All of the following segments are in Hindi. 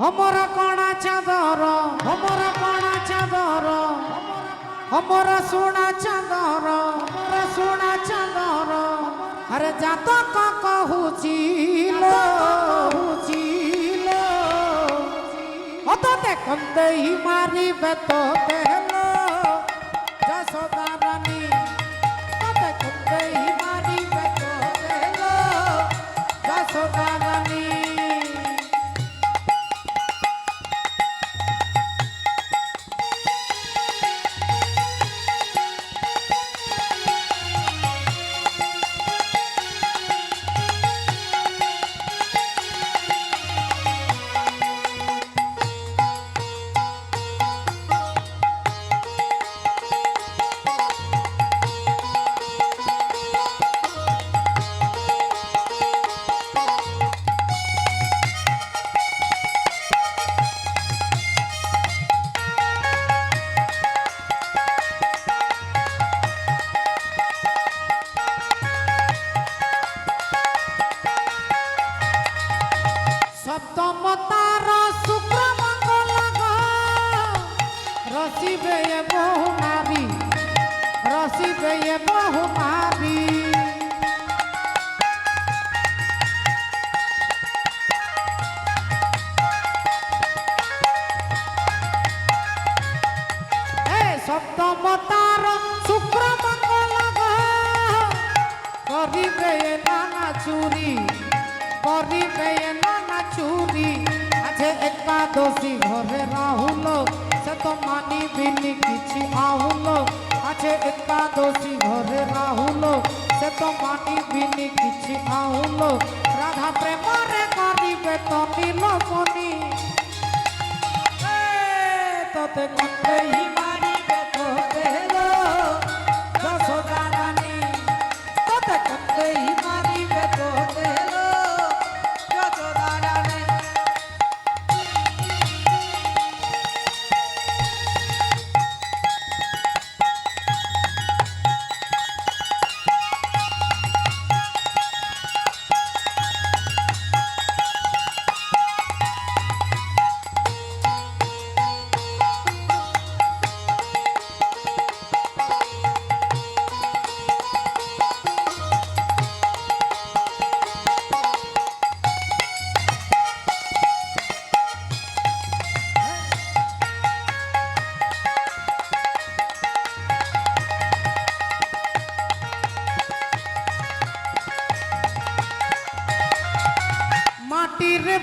हमर कणा चादर हमर कणा चादर हमर सोना चादर हमर सोना चादर अरे जातक कहूचिलो अतते कंदेई मारिबे तो देलो जसोदा रानी अतते कंदेई मारिबे तो देलो जसोदा रानी सप्तमतार शुक्र मंगल रसिबे ये बहु नारी रसिबे ये बहु नारी सप्तमतार शुक्र मंगल करिबे ये नाना चूरी करिबे ये नाना चूरी आजे एकादशी घरे राहुल से तो मानिबिनी किछि आहुल आजे एकादशी घरे राहुल से तो मानिबिनी किछि आहुल राधा प्रेम रे करिबे तो नीलमणि तोते कंदेई मारिबे तो देलो जसोदा रानी तोते कंदेई मारिबे तो देलो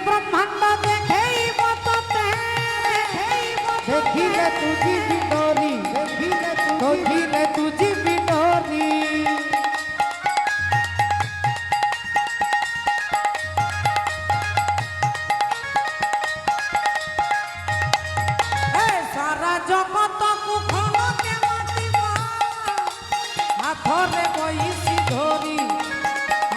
ब्रह्मांड देखेइब तोते देखिले तुझी बिडोरी देखिले तुझी बिडोरी सारा जगत को खन के मातिबा हाथरे बइसी धरी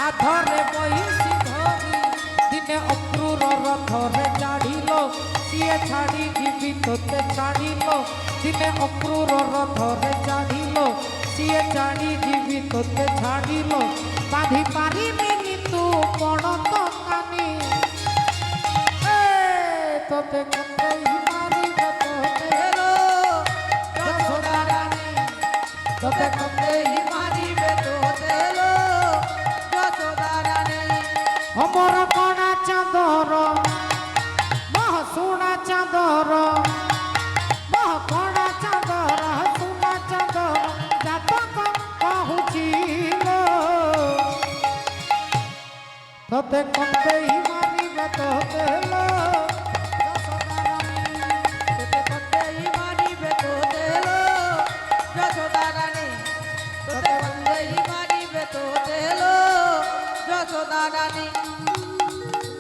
हाथरे बइसी धरी दिने अक्रूर रथरे चढ़िलो सिए छाड़ी जीवित ते छाड़िलो दिने अक्रूर रथरे चढ़िलो सिए छाड़ी जीवित ते छाड़िलो बांधी पारिबिनी तू पण तो कानी तोते कंदेई मारिबे तो देलो जसोदा रानी तोते कंदेई मारिबे तो देलो जसोदा रानी हमर कणा चादर मह सोना चादर मह कणा चादर सोना चादर जातक कहूचिलो तोते कंदेई मारिबे तो देलो जसोदा रानी तोते कंदेई मारिबे तो देलो जसोदा रानी तोते कंदेई मारिबे तो देलो जसोदा रानी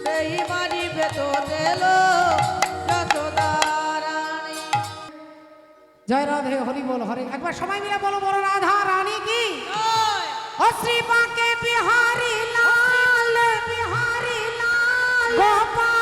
देई मारिबे तो देलो जसोदा रानी जय राधे हरि बोल हरे एक बार सबाई मिले बोलो बोलो राधा रानी की ओ श्री बांके बिहारी लाल गोपाल